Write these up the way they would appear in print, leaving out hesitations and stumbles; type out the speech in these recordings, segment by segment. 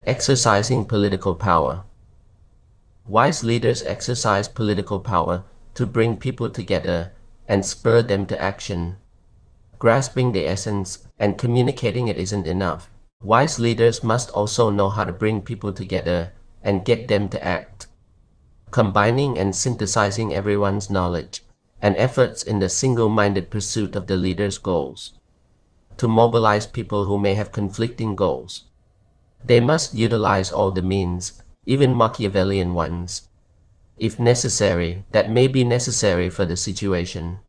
Exercising political power. Wise leaders exercise political power to bring people together and spur them to action. Grasping the essence and communicating it isn't enough. Wise leaders must also know how to bring people together and get them to act. Combining and synthesizing everyone's knowledge and efforts in the single-minded pursuit of the leader's goals. To mobilize people who may have conflicting goals. They must utilize all the means, even Machiavellian ones, if necessary, that may be necessary for the situation.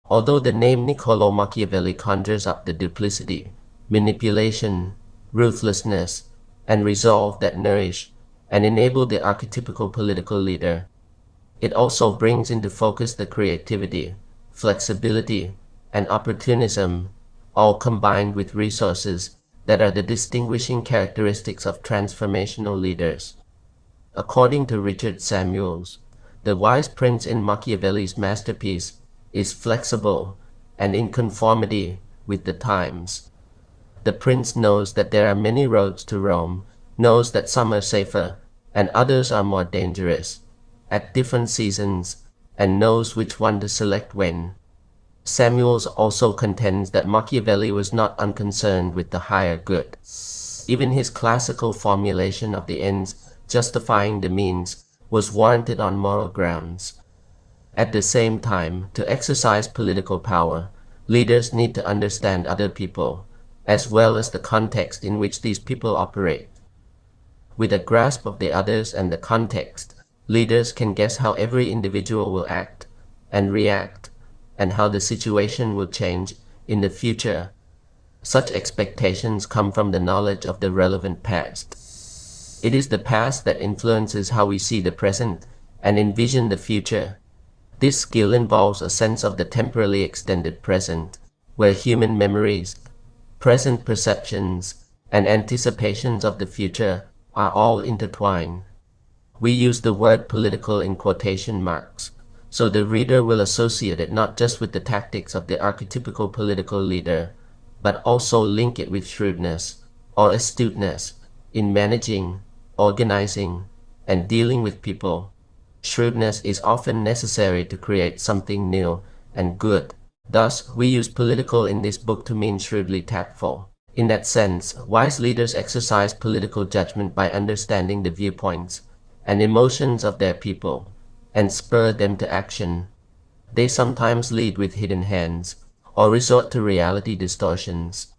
Although the name Niccolò Machiavelli conjures up the duplicity, manipulation, ruthlessness, and resolve that nourish and enable the archetypical political leader, it also brings into focus the creativity, flexibility, and opportunism, all combined with resources that are the distinguishing characteristics of transformational leaders. According to Richard Samuels, the wise prince in Machiavelli's masterpiece is flexible and in conformity with the times. The prince knows that there are many roads to Rome, knows that some are safer and others are more dangerous at different seasons, and knows which one to select when. Samuels also contends that Machiavelli was not unconcerned with the higher good. Even his classical formulation of the ends justifying the means was warranted on moral grounds. At the same time, to exercise political power, leaders need to understand other people, as well as the context in which these people operate. With a grasp of the others and the context, leaders can guess how every individual will act and react, and how the situation will change in the future. Such expectations come from the knowledge of the relevant past. It is the past that influences how we see the present and envision the future. This skill involves a sense of the temporally extended present, where human memories, present perceptions, and anticipations of the future are all intertwined. We use the word political in quotation marks, so the reader will associate it not just with the tactics of the archetypical political leader, but also link it with shrewdness or astuteness in managing, organizing, and dealing with people. Shrewdness is often necessary to create something new and good. Thus, we use political in this book to mean shrewdly tactful. In that sense, wise leaders exercise political judgment by understanding the viewpoints and emotions of their people and spur them to action. They sometimes lead with hidden hands or resort to reality distortions.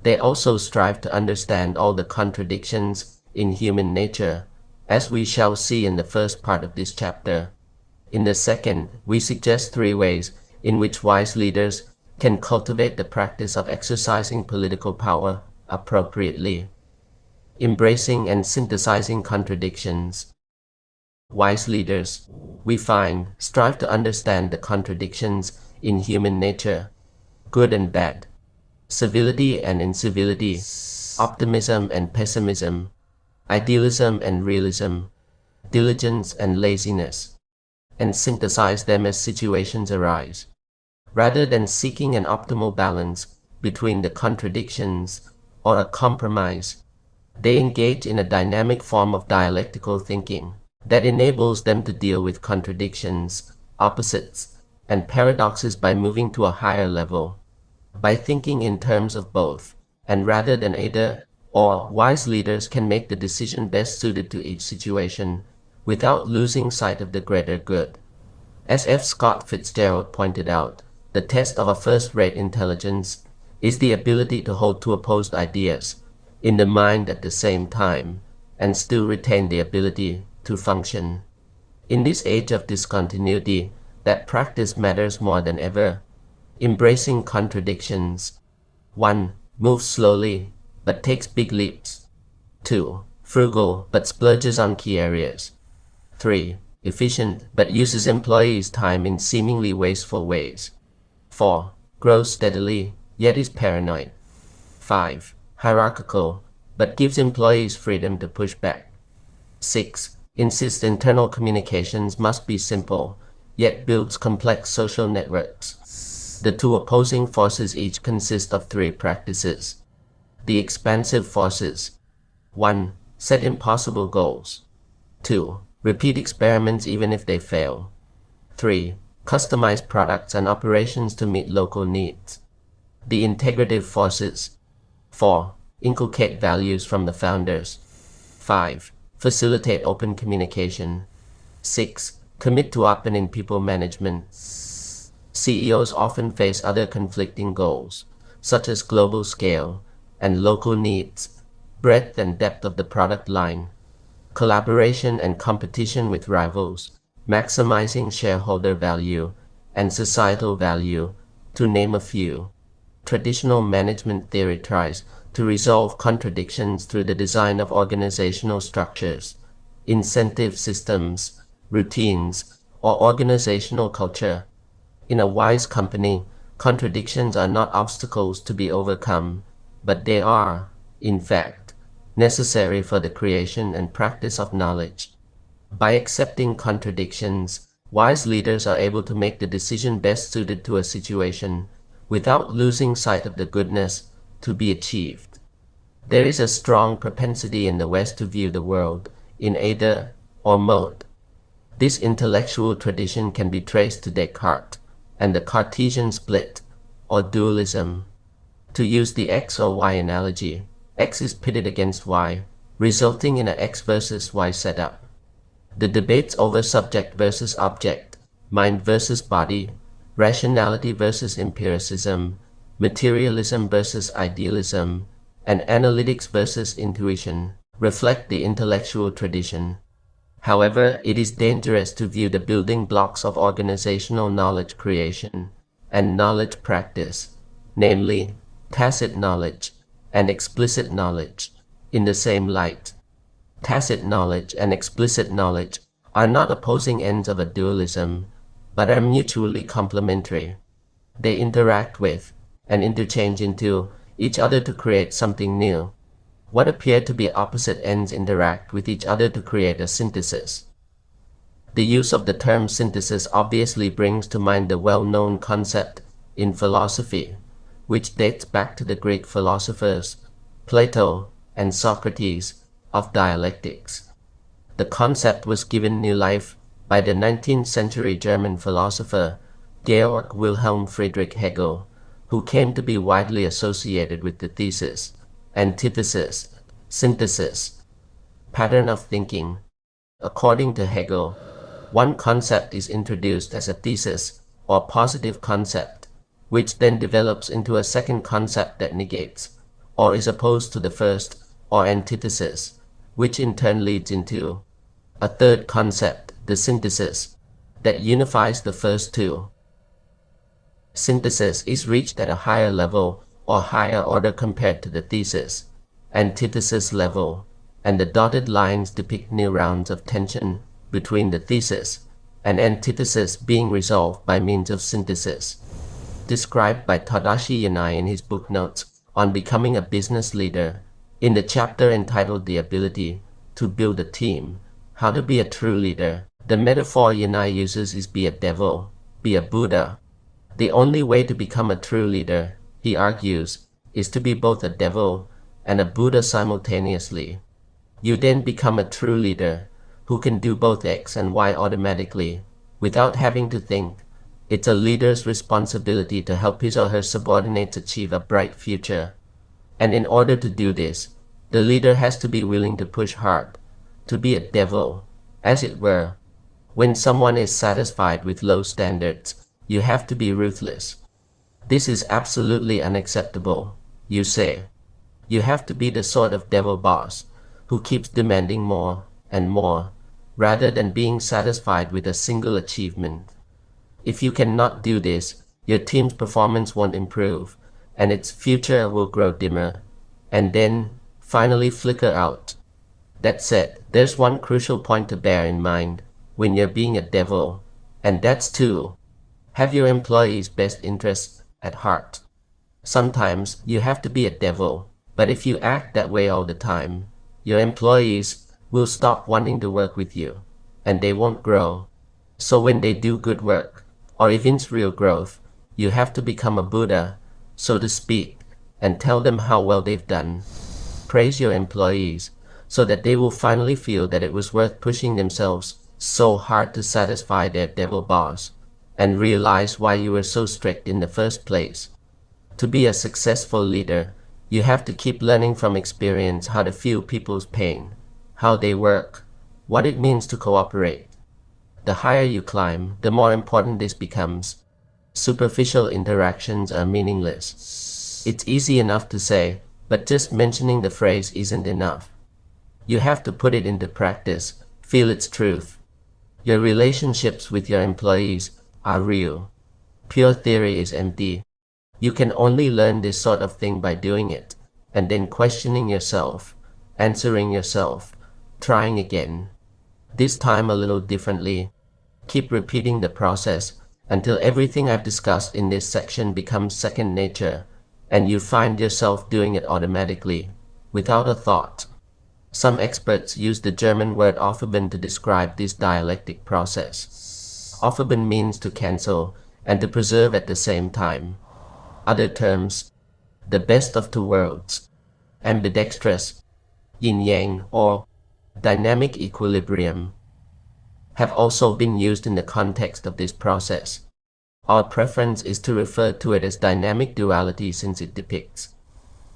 They also strive to understand all the contradictions in human nature, as we shall see in the first part of this chapter. In the second, we suggest 3 ways in which wise leaders can cultivate the practice of exercising political power appropriately. Embracing and synthesizing contradictions. Wise leaders, we find, strive to understand the contradictions in human nature, good and bad, civility and incivility, optimism and pessimism, idealism and realism, diligence and laziness, and synthesize them as situations arise. Rather than seeking an optimal balance between the contradictions or a compromise, they engage in a dynamic form of dialectical thinking that enables them to deal with contradictions, opposites, and paradoxes by moving to a higher level. By thinking in terms of both, and rather than either or, wise leaders can make the decision best suited to each situation without losing sight of the greater good. As F. Scott Fitzgerald pointed out, the test of a first-rate intelligence is the ability to hold two opposed ideas in the mind at the same time and still retain the ability to function. In this age of discontinuity, that practice matters more than ever. Embracing contradictions. 1. Moves slowly, but takes big leaps. 2. Frugal, but splurges on key areas. 3. Efficient, but uses employees' time in seemingly wasteful ways. 4. Grows steadily, yet is paranoid. 5. Hierarchical, but gives employees freedom to push back. 6. Insists internal communications must be simple, yet builds complex social networks. The 2 opposing forces each consist of 3 practices. The expansive forces. 1. Set impossible goals. 2. Repeat experiments even if they fail. 3. Customize products and operations to meet local needs. The integrative forces. 4. Inculcate values from the founders. 5. Facilitate open communication. 6. Commit to open in people management. CEOs often face other conflicting goals, such as global scale and local needs, breadth and depth of the product line, collaboration and competition with rivals, maximizing shareholder value and societal value, to name a few. Traditional management theory tries to resolve contradictions through the design of organizational structures, incentive systems, routines, or organizational culture. In a wise company, contradictions are not obstacles to be overcome, but they are, in fact, necessary for the creation and practice of knowledge. By accepting contradictions, wise leaders are able to make the decision best suited to a situation, without losing sight of the goodness to be achieved. There is a strong propensity in the West to view the world in either or mode. This intellectual tradition can be traced to Descartes and the Cartesian split, or dualism. To use the X or Y analogy, X is pitted against Y, resulting in a X versus Y setup. The debates over subject versus object, mind versus body, rationality versus empiricism, materialism versus idealism, and analytics versus intuition reflect the intellectual tradition. However, it is dangerous to view the building blocks of organizational knowledge creation and knowledge practice, namely tacit knowledge and explicit knowledge, in the same light. Tacit knowledge and explicit knowledge are not opposing ends of a dualism, but are mutually complementary. They interact with and interchange into each other to create something new. What appear to be opposite ends interact with each other to create a synthesis. The use of the term synthesis obviously brings to mind the well-known concept in philosophy, which dates back to the Greek philosophers Plato and Socrates of dialectics. The concept was given new life by the 19th century German philosopher Georg Wilhelm Friedrich Hegel, who came to be widely associated with the thesis, antithesis, synthesis, pattern of thinking. According to Hegel, one concept is introduced as a thesis or positive concept, which then develops into a second concept that negates or is opposed to the first, or antithesis, which in turn leads into a third concept, the synthesis, that unifies the first two. Synthesis is reached at a higher level or higher order compared to the thesis, antithesis level, and the dotted lines depict new rounds of tension between the thesis and antithesis being resolved by means of synthesis. Described by Tadashi Yanai in his book Notes on Becoming a Business Leader, in the chapter entitled The Ability to Build a Team, How to Be a True Leader, the metaphor Yanai uses is be a devil, be a Buddha. The only way to become a true leader, he argues, is to be both a devil and a Buddha simultaneously. You then become a true leader who can do both X and Y automatically, without having to think. It's a leader's responsibility to help his or her subordinates achieve a bright future. And in order to do this, the leader has to be willing to push hard, to be a devil, as it were. When someone is satisfied with low standards, you have to be ruthless. This is absolutely unacceptable, you say. You have to be the sort of devil boss who keeps demanding more and more, rather than being satisfied with a single achievement. If you cannot do this, your team's performance won't improve, and its future will grow dimmer, and then finally flicker out. That said, there's one crucial point to bear in mind when you're being a devil, and that's to have your employees' best interests at heart. Sometimes you have to be a devil, but if you act that way all the time, your employees will stop wanting to work with you, and they won't grow. So when they do good work, or evince real growth, you have to become a Buddha, so to speak, and tell them how well they've done. Praise your employees, so that they will finally feel that it was worth pushing themselves so hard to satisfy their devil boss, and realize why you were so strict in the first place. To be a successful leader, you have to keep learning from experience how to feel people's pain, how they work, what it means to cooperate. The higher you climb, the more important this becomes. Superficial interactions are meaningless. It's easy enough to say, but just mentioning the phrase isn't enough. You have to put it into practice, feel its truth. Your relationships with your employees are real. Pure theory is empty. You can only learn this sort of thing by doing it, and then questioning yourself, answering yourself, trying again. This time a little differently. Keep repeating the process until everything I've discussed in this section becomes second nature, and you find yourself doing it automatically, without a thought. Some experts use the German word Aufheben to describe this dialectic process. Aufheben means to cancel and to preserve at the same time. Other terms, the best of two worlds, ambidextrous, yin-yang, or dynamic equilibrium, have also been used in the context of this process. Our preference is to refer to it as dynamic duality since it depicts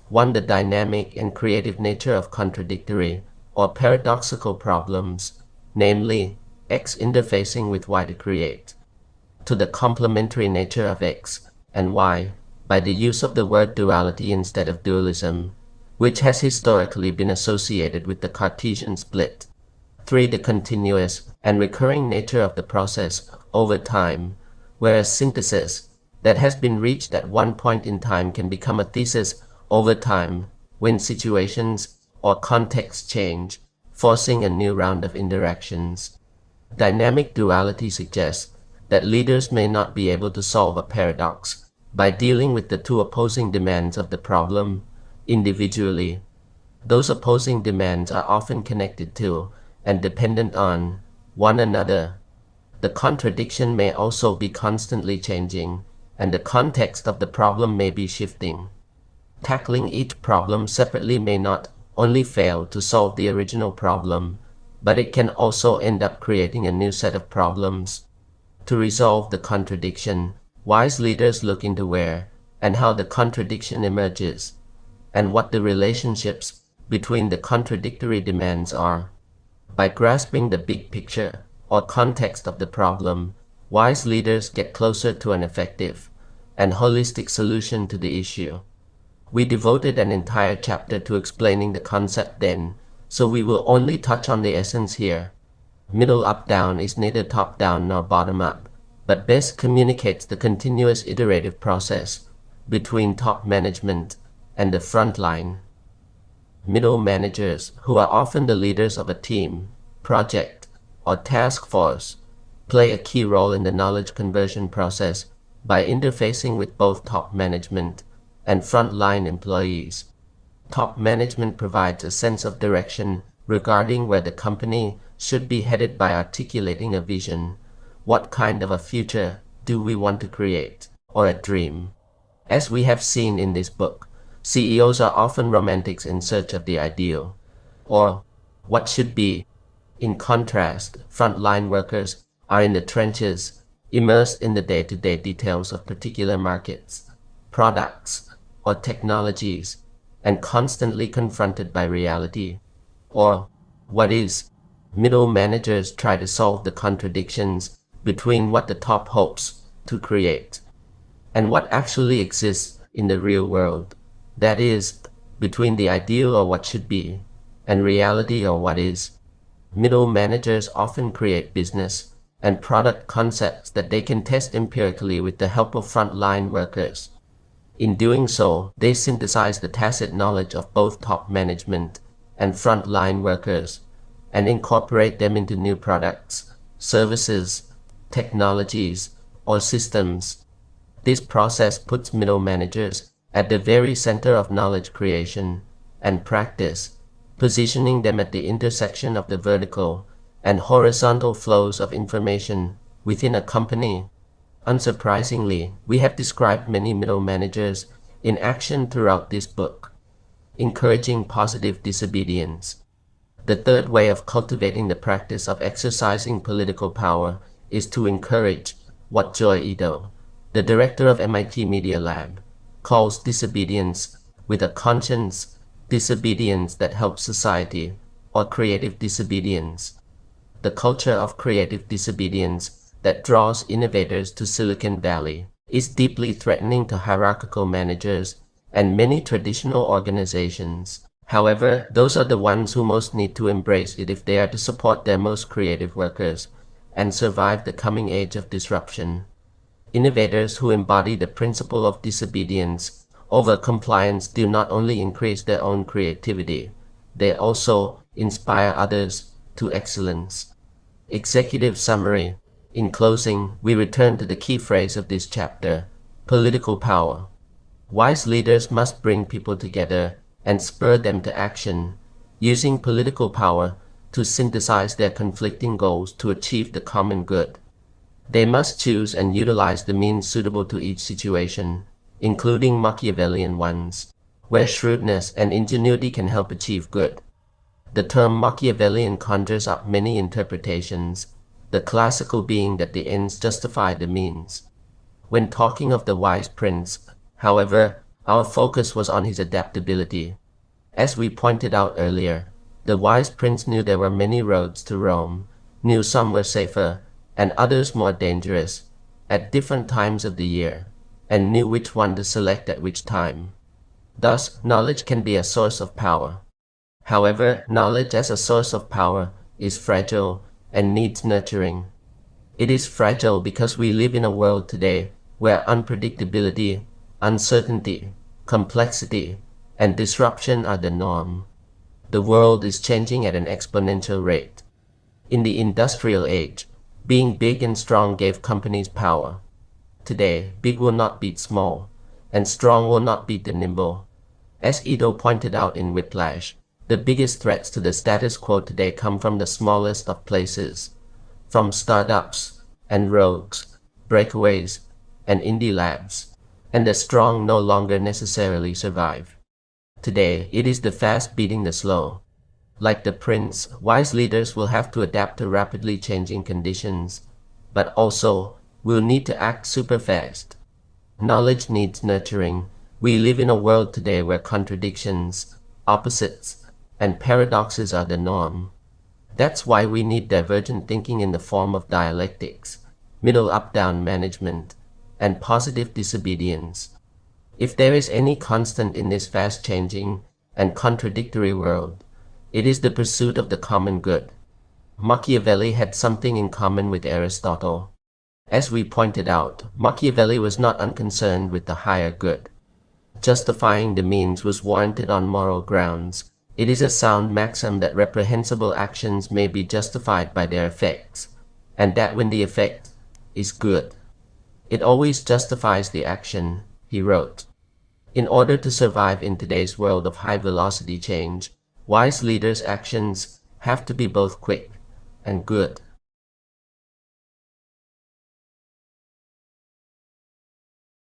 1. The dynamic and creative nature of contradictory or paradoxical problems, namely X interfacing with Y to create, 2. The complementary nature of X and Y by the use of the word duality instead of dualism, which has historically been associated with the Cartesian split, 3. The continuous and recurring nature of the process over time, whereas synthesis that has been reached at one point in time can become a thesis over time when situations or contexts change, forcing a new round of interactions. Dynamic duality suggests that leaders may not be able to solve a paradox by dealing with the two opposing demands of the problem individually. Those opposing demands are often connected to and dependent on one another. The contradiction may also be constantly changing, and the context of the problem may be shifting. Tackling each problem separately may not only fail to solve the original problem, but it can also end up creating a new set of problems. To resolve the contradiction, wise leaders look into where and how the contradiction emerges, and what the relationships between the contradictory demands are. By grasping the big picture or context of the problem, wise leaders get closer to an effective and holistic solution to the issue. We devoted an entire chapter to explaining the concept then, so we will only touch on the essence here. Middle up-down is neither top-down nor bottom-up, but best communicates the continuous iterative process between top management and the front line. Middle managers, who are often the leaders of a team, project, or task force, play a key role in the knowledge conversion process by interfacing with both top management and frontline employees. Top management provides a sense of direction regarding where the company should be headed by articulating a vision. What kind of a future do we want to create, or a dream? As we have seen in this book, CEOs are often romantics in search of the ideal, or what should be. In contrast, frontline workers are in the trenches, immersed in the day-to-day details of particular markets, products, or technologies, and constantly confronted by reality, or what is. Middle managers try to solve the contradictions between what the top hopes to create and what actually exists in the real world. That is, between the ideal or what should be and reality or what is. Middle managers often create business and product concepts that they can test empirically with the help of frontline workers. In doing so, they synthesize the tacit knowledge of both top management and frontline workers and incorporate them into new products, services, technologies, or systems. This process puts middle managers at the very center of knowledge creation and practice, positioning them at the intersection of the vertical and horizontal flows of information within a company. Unsurprisingly, we have described many middle managers in action throughout this book, encouraging positive disobedience. The third way of cultivating the practice of exercising political power is to encourage what Joy Ito, the director of MIT Media Lab, calls disobedience with a conscience, disobedience that helps society, or creative disobedience. The culture of creative disobedience that draws innovators to Silicon Valley is deeply threatening to hierarchical managers and many traditional organizations. However, those are the ones who most need to embrace it if they are to support their most creative workers and survive the coming age of disruption. Innovators who embody the principle of disobedience over compliance do not only increase their own creativity, they also inspire others to excellence. Executive summary. In closing, we return to the key phrase of this chapter: political power. Wise leaders must bring people together and spur them to action, using political power to synthesize their conflicting goals to achieve the common good. They must choose and utilize the means suitable to each situation, including Machiavellian ones, where shrewdness and ingenuity can help achieve good. The term Machiavellian conjures up many interpretations, the classical being that the ends justify the means. When talking of the wise prince, however, our focus was on his adaptability. As we pointed out earlier, the wise prince knew there were many roads to Rome, knew some were safer and others more dangerous at different times of the year, and knew which one to select at which time. Thus, knowledge can be a source of power. However, knowledge as a source of power is fragile and needs nurturing. It is fragile because we live in a world today where unpredictability, uncertainty, complexity, and disruption are the norm. The world is changing at an exponential rate. In the industrial age, being big and strong gave companies power. Today, big will not beat small, and strong will not beat the nimble. As Ito pointed out in Whiplash, the biggest threats to the status quo today come from the smallest of places, from startups and rogues, breakaways, and indie labs, and the strong no longer necessarily survive. Today, it is the fast beating the slow. Like the prince, wise leaders will have to adapt to rapidly changing conditions, but also will need to act super fast. Knowledge needs nurturing. We live in a world today where contradictions, opposites, and paradoxes are the norm. That's why we need divergent thinking in the form of dialectics, middle up-down management, and positive disobedience. If there is any constant in this fast-changing and contradictory world, it is the pursuit of the common good. Machiavelli had something in common with Aristotle. As we pointed out, Machiavelli was not unconcerned with the higher good. Justifying the means was warranted on moral grounds. It is a sound maxim that reprehensible actions may be justified by their effects, and that when the effect is good, it always justifies the action, he wrote. In order to survive in today's world of high-velocity change, wise leaders' actions have to be both quick and good.